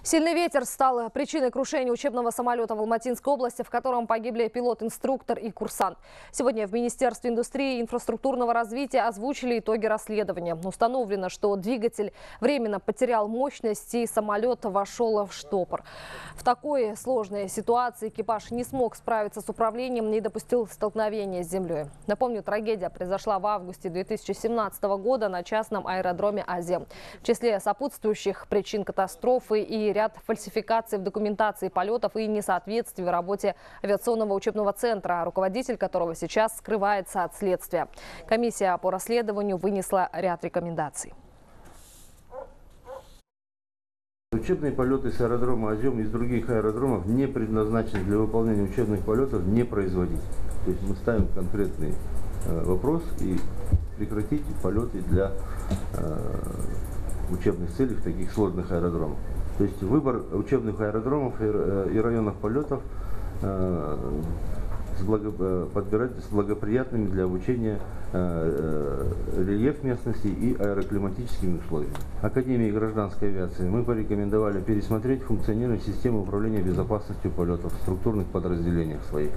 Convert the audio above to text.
Сильный ветер стал причиной крушения учебного самолета в Алматинской области, в котором погибли пилот-инструктор и курсант. Сегодня в Министерстве индустрии и инфраструктурного развития озвучили итоги расследования. Установлено, что двигатель временно потерял мощность и самолет вошел в штопор. В такой сложной ситуации экипаж не смог справиться с управлением и допустил столкновение с землей. Напомню, трагедия произошла в августе 2017 года на частном аэродроме Азем. В числе сопутствующих причин катастрофы и ряд фальсификаций в документации полетов и несоответствий в работе авиационного учебного центра, руководитель которого сейчас скрывается от следствия. Комиссия по расследованию вынесла ряд рекомендаций. Учебные полеты с аэродрома Азем и с других аэродромов не предназначены для выполнения учебных полетов не производить. То есть мы ставим конкретный вопрос и прекратить полеты для учебных целей в таких сложных аэродромах. То есть выбор учебных аэродромов и районов полетов подбирать с благоприятными для обучения рельеф местности и аэроклиматическими условиями. Академии гражданской авиации мы порекомендовали пересмотреть функционирование системы управления безопасностью полетов в структурных подразделениях своих.